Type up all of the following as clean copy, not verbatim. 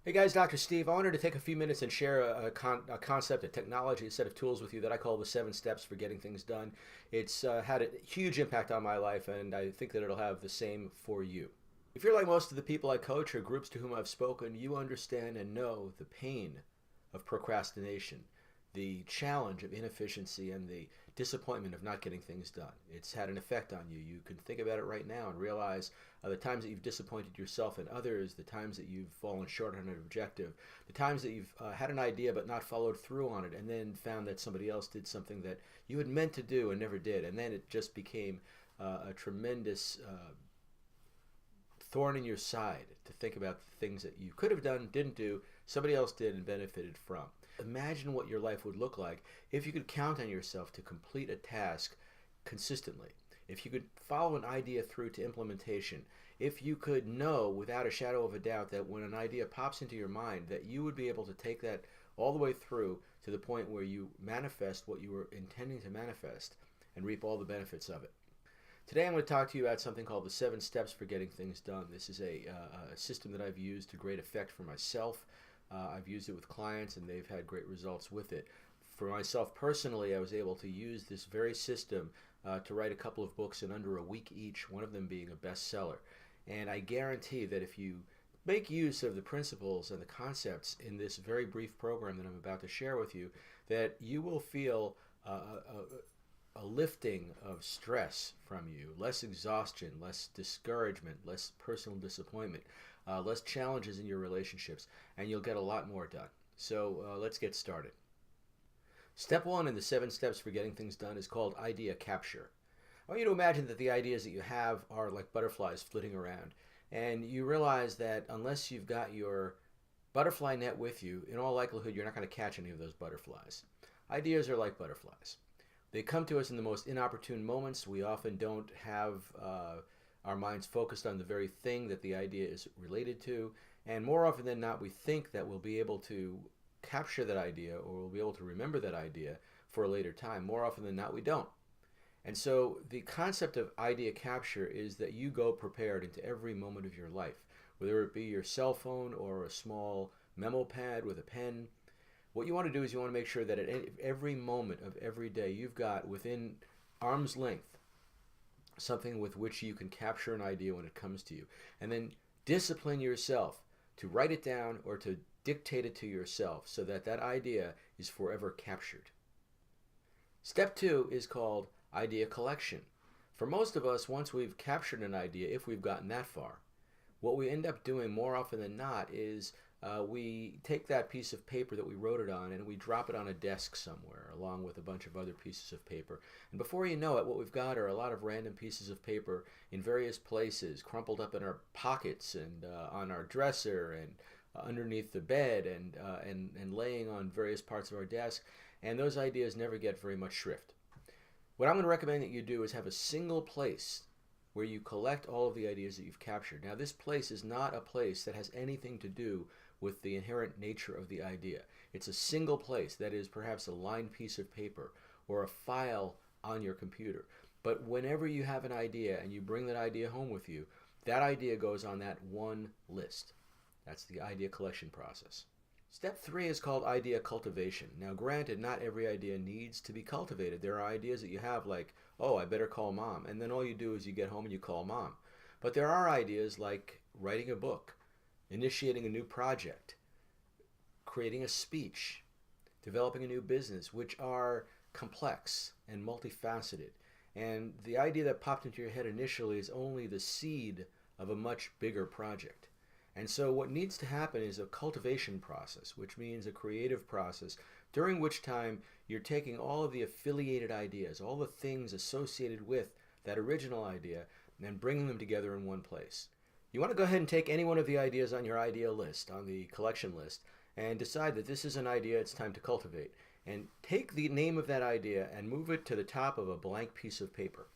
Hey guys, Dr. Steve. I wanted to take a few minutes and share a concept, a technology, a set of tools with you that I call the 7 steps for getting things done. It's had a huge impact on my life, and I think that it'll have the same for you. If you're like most of the people I coach or groups to whom I've spoken, you understand and know the pain of procrastination, the challenge of inefficiency, and the disappointment of not getting things done. It's had an effect on you. You can think about it right now and realize the times that you've disappointed yourself and others, the times that you've fallen short on an objective, the times that you've had an idea but not followed through on it, and then found that somebody else did something that you had meant to do and never did, and then it just became a tremendous thorn in your side to think about the things that you could have done, didn't do, somebody else did and benefited from. Imagine what your life would look like if you could count on yourself to complete a task consistently. If you could follow an idea through to implementation, if you could know without a shadow of a doubt that when an idea pops into your mind that you would be able to take that all the way through to the point where you manifest what you were intending to manifest and reap all the benefits of it. Today I'm going to talk to you about something called the 7 steps for getting things done. This is a system that I've used to great effect for myself. I've used it with clients and they've had great results with it. For myself personally, I was able to use this very system to write a couple of books in under a week each, one of them being a bestseller. And I guarantee that if you make use of the principles and the concepts in this very brief program that I'm about to share with you, that you will feel a lifting of stress from you, less exhaustion, less discouragement, less personal disappointment, less challenges in your relationships, and you'll get a lot more done. So let's get started. Step 1 in the 7 steps for getting things done is called idea capture. I want you to imagine that the ideas that you have are like butterflies flitting around, and you realize that unless you've got your butterfly net with you, in all likelihood you're not going to catch any of those butterflies. Ideas are like butterflies. They come to us in the most inopportune moments. We often don't have our minds focused on the very thing that the idea is related to, and more often than not we think that we'll be able to capture that idea or we'll be able to remember that idea for a later time. More often than not we don't. And so the concept of idea capture is that you go prepared into every moment of your life, whether it be your cell phone or a small memo pad with a pen. What you want to do is you want to make sure that at every moment of every day you've got within arm's length something with which you can capture an idea when it comes to you. And then discipline yourself to write it down or to dictate it to yourself so that that idea is forever captured. Step 2 is called idea collection. For most of us, once we've captured an idea, if we've gotten that far, what we end up doing more often than not is we take that piece of paper that we wrote it on and we drop it on a desk somewhere along with a bunch of other pieces of paper. And before you know it, what we've got are a lot of random pieces of paper in various places, crumpled up in our pockets and on our dresser and underneath the bed and laying on various parts of our desk. And those ideas never get very much shrift. What I'm going to recommend that you do is have a single place where you collect all of the ideas that you've captured. Now, this place is not a place that has anything to do with the inherent nature of the idea. It's a single place that is perhaps a lined piece of paper or a file on your computer. But whenever you have an idea and you bring that idea home with you, that idea goes on that one list. That's the idea collection process. Step 3 is called idea cultivation. Now, granted, not every idea needs to be cultivated. There are ideas that you have like, oh, I better call mom. And then all you do is you get home and you call mom. But there are ideas like writing a book, initiating a new project, creating a speech, developing a new business, which are complex and multifaceted. And the idea that popped into your head initially is only the seed of a much bigger project. And so what needs to happen is a cultivation process, which means a creative process, during which time you're taking all of the affiliated ideas, all the things associated with that original idea, and bringing them together in one place. You want to go ahead and take any one of the ideas on your idea list, on the collection list, and decide that this is an idea it's time to cultivate. And take the name of that idea and move it to the top of a blank piece of paper.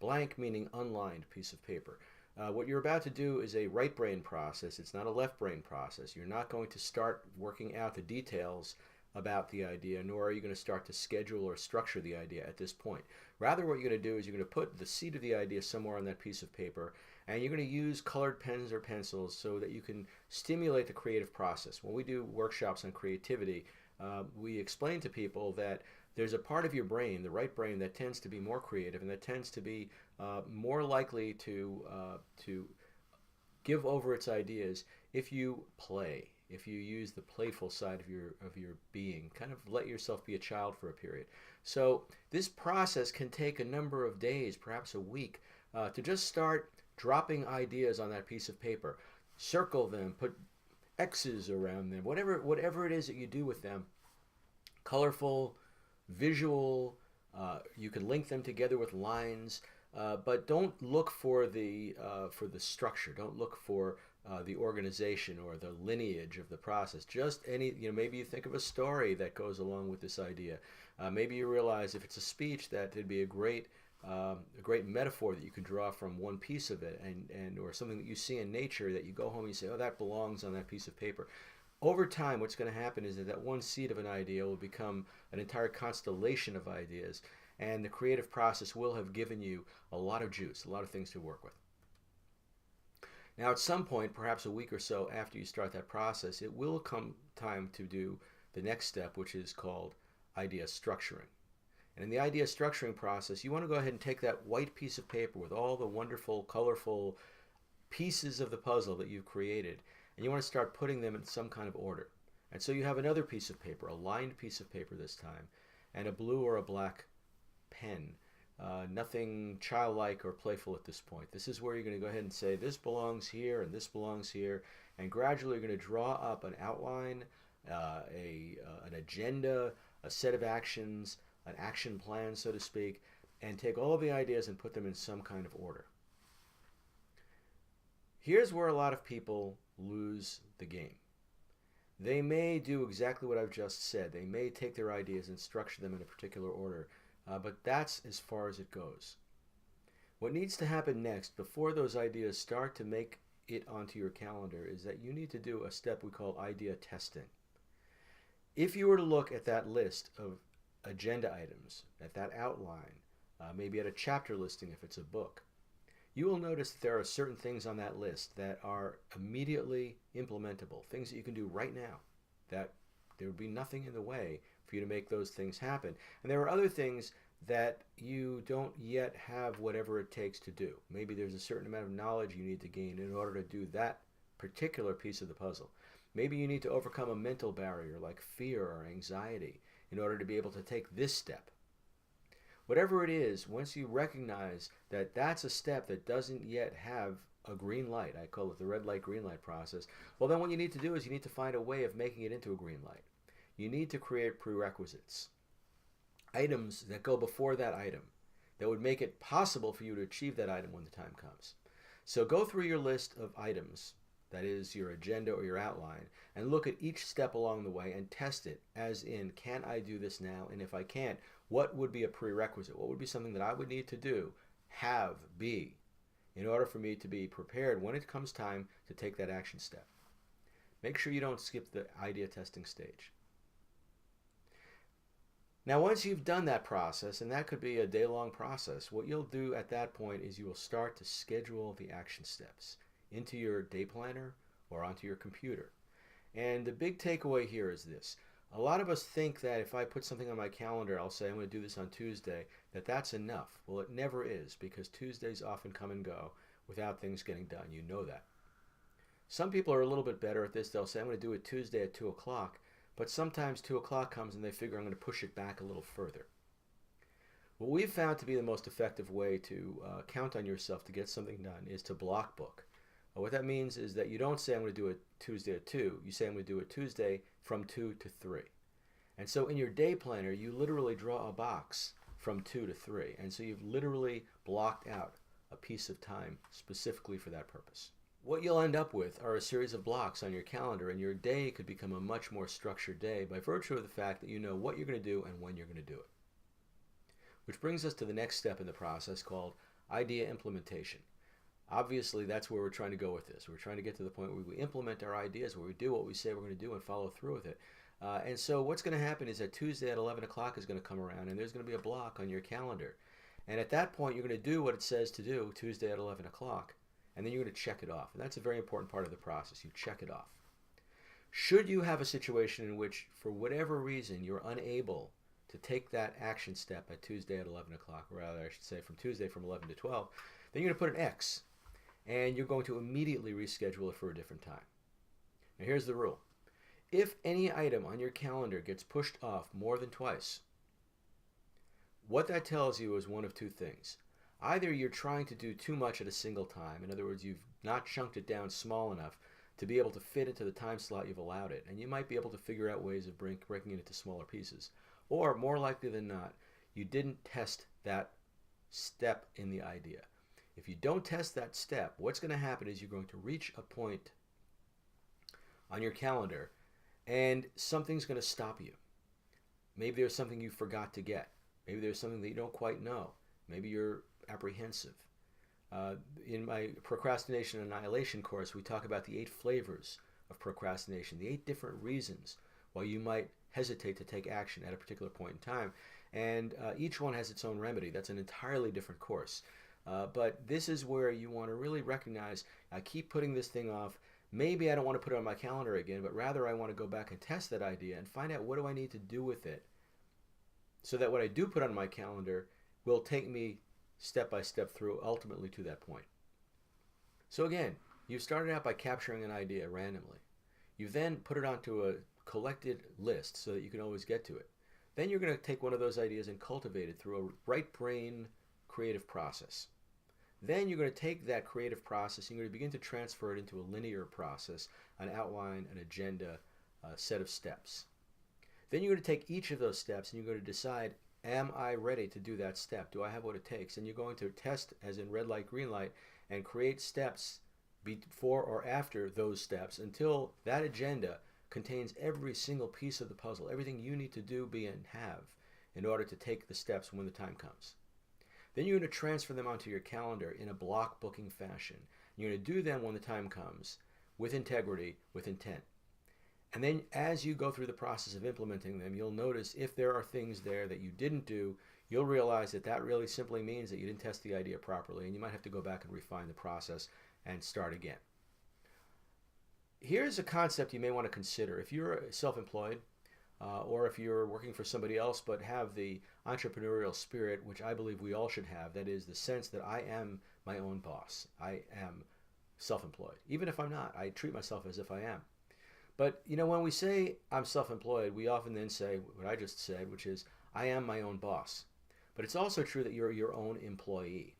Blank meaning unlined piece of paper. What you're about to do is a right brain process. It's not a left brain process. You're not going to start working out the details about the idea, nor are you going to start to schedule or structure the idea at this point. Rather, what you're going to do is you're going to put the seed of the idea somewhere on that piece of paper, And you're going to use colored pens or pencils so that you can stimulate the creative process. When we do workshops on creativity, we explain to people that there's a part of your brain, the right brain, that tends to be more creative and that tends to be more likely to give over its ideas if you play, if you use the playful side of your being, kind of let yourself be a child for a period. So this process can take a number of days, perhaps a week, to just start dropping ideas on that piece of paper. Circle them, put X's around them, whatever it is that you do with them. Colorful, visual, you can link them together with lines, but don't look for the structure. Don't look for the organization or the lineage of the process. Just maybe you think of a story that goes along with this idea. Maybe you realize if it's a speech that it'd be a great metaphor that you could draw from one piece of it, and or something that you see in nature that you go home and you say, oh, that belongs on that piece of paper. Over time, what's going to happen is that one seed of an idea will become an entire constellation of ideas, and the creative process will have given you a lot of juice, a lot of things to work with. Now, at some point, perhaps a week or so after you start that process, it will come time to do the next step, which is called idea structuring. And in the idea structuring process, you want to go ahead and take that white piece of paper with all the wonderful, colorful pieces of the puzzle that you've created, and you want to start putting them in some kind of order. And so you have another piece of paper, a lined piece of paper this time, and a blue or a black pen. Nothing childlike or playful at this point. This is where you're going to go ahead and say, this belongs here and this belongs here, and gradually you're going to draw up an outline, an agenda, a set of actions, an action plan, so to speak, and take all of the ideas and put them in some kind of order. Here's where a lot of people lose the game. They may do exactly what I've just said. They may take their ideas and structure them in a particular order, but that's as far as it goes. What needs to happen next, before those ideas start to make it onto your calendar, is that you need to do a step we call idea testing. If you were to look at that list of agenda items, at that outline, maybe at a chapter listing if it's a book, you will notice that there are certain things on that list that are immediately implementable, things that you can do right now, that there would be nothing in the way for you to make those things happen. And there are other things that you don't yet have whatever it takes to do. Maybe there's a certain amount of knowledge you need to gain in order to do that particular piece of the puzzle. Maybe you need to overcome a mental barrier like fear or anxiety in order to be able to take this step. Whatever it is, once you recognize that that's a step that doesn't yet have a green light, I call it the red light, green light process, well then what you need to do is you need to find a way of making it into a green light. You need to create prerequisites, items that go before that item, that would make it possible for you to achieve that item when the time comes. So go through your list of items, that is your agenda or your outline, and look at each step along the way and test it, as in, can I do this now? And if I can't, what would be a prerequisite? What would be something that I would need to do, be, in order for me to be prepared when it comes time to take that action step? Make sure you don't skip the idea testing stage. Now, once you've done that process, and that could be a day-long process, what you'll do at that point is you will start to schedule the action steps into your day planner or onto your computer. And the big takeaway here is this. A lot of us think that if I put something on my calendar, I'll say I'm going to do this on Tuesday, that's enough. Well, it never is, because Tuesdays often come and go without things getting done. You know that. Some people are a little bit better at this. They'll say I'm going to do it Tuesday at 2 o'clock, but sometimes 2 o'clock comes and they figure I'm going to push it back a little further. What we've found to be the most effective way to count on yourself to get something done is to block book. What that means is that you don't say I'm going to do it Tuesday at 2. You say I'm going to do it Tuesday from 2 to 3. And so in your day planner, you literally draw a box from 2 to 3. And so you've literally blocked out a piece of time specifically for that purpose. What you'll end up with are a series of blocks on your calendar, and your day could become a much more structured day by virtue of the fact that you know what you're going to do and when you're going to do it. Which brings us to the next step in the process called idea implementation. Obviously, that's where we're trying to go with this. We're trying to get to the point where we implement our ideas, where we do what we say we're going to do and follow through with it. And so what's going to happen is that Tuesday at 11 o'clock is going to come around, and there's going to be a block on your calendar. And at that point, you're going to do what it says to do Tuesday at 11 o'clock. and then you're going to check it off. And that's a very important part of the process. You check it off. Should you have a situation in which, for whatever reason, you're unable to take that action step at Tuesday at 11 o'clock, or rather, I should say from Tuesday from 11 to 12, then you're going to put an X, and you're going to immediately reschedule it for a different time. Now, here's the rule. If any item on your calendar gets pushed off more than twice, what that tells you is one of two things. Either you're trying to do too much at a single time. In other words, you've not chunked it down small enough to be able to fit into the time slot you've allowed it. And you might be able to figure out ways of breaking it into smaller pieces. Or, more likely than not, you didn't test that step in the idea. If you don't test that step, what's going to happen is you're going to reach a point on your calendar and something's going to stop you. Maybe there's something you forgot to get. Maybe there's something that you don't quite know. Maybe you're apprehensive. In my procrastination annihilation course, we talk about the 8 flavors of procrastination, the 8 different reasons why you might hesitate to take action at a particular point in time. And each one has its own remedy. That's an entirely different course. But this is where you want to really recognize, I keep putting this thing off. Maybe I don't want to put it on my calendar again, but rather I want to go back and test that idea and find out what do I need to do with it so that what I do put on my calendar will take me step by step through ultimately to that point. So again, you started out by capturing an idea randomly. You then put it onto a collected list so that you can always get to it. Then you're going to take one of those ideas and cultivate it through a right brain creative process. Then you're going to take that creative process and you're going to begin to transfer it into a linear process, an outline, an agenda, a set of steps. Then you're going to take each of those steps and you're going to decide, am I ready to do that step? Do I have what it takes? And you're going to test, as in red light, green light, and create steps before or after those steps until that agenda contains every single piece of the puzzle, everything you need to do, be, and have in order to take the steps when the time comes. Then you're going to transfer them onto your calendar in a block booking fashion. You're going to do them when the time comes, with integrity, with intent. And then as you go through the process of implementing them, you'll notice if there are things there that you didn't do, you'll realize that that really simply means that you didn't test the idea properly, and you might have to go back and refine the process and start again. Here's a concept you may want to consider. If you're self-employed, or if you're working for somebody else but have the entrepreneurial spirit, which I believe we all should have, that is the sense that I am my own boss. I am self-employed. Even if I'm not, I treat myself as if I am. But, you know, when we say I'm self-employed, we often then say what I just said, which is I am my own boss. But it's also true that you're your own employee.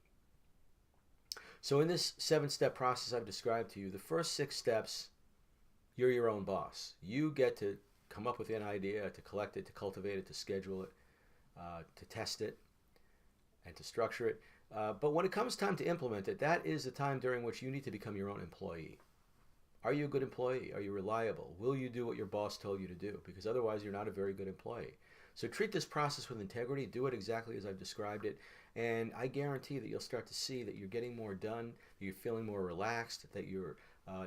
So in this 7-step process I've described to you, the first 6 steps, you're your own boss. You get to come up with an idea, to collect it, to cultivate it, to schedule it, to test it, and to structure it. But when it comes time to implement it, that is the time during which you need to become your own employee. Are you a good employee? Are you reliable? Will you do what your boss told you to do? Because otherwise you're not a very good employee. So treat this process with integrity. Do it exactly as I've described it. And I guarantee that you'll start to see that you're getting more done, that you're feeling more relaxed, that you're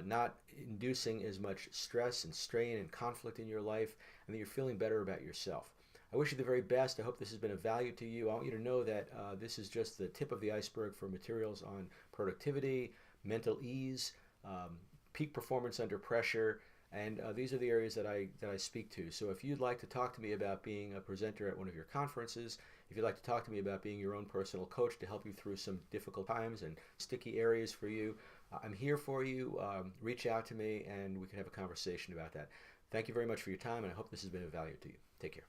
not inducing as much stress and strain and conflict in your life, and that you're feeling better about yourself. I wish you the very best. I hope this has been of value to you. I want you to know that this is just the tip of the iceberg for materials on productivity, mental ease, peak performance under pressure, and these are the areas that I speak to. So if you'd like to talk to me about being a presenter at one of your conferences, if you'd like to talk to me about being your own personal coach to help you through some difficult times and sticky areas for you, I'm here for you. Reach out to me and we can have a conversation about that. Thank you very much for your time, and I hope this has been of value to you. Take care.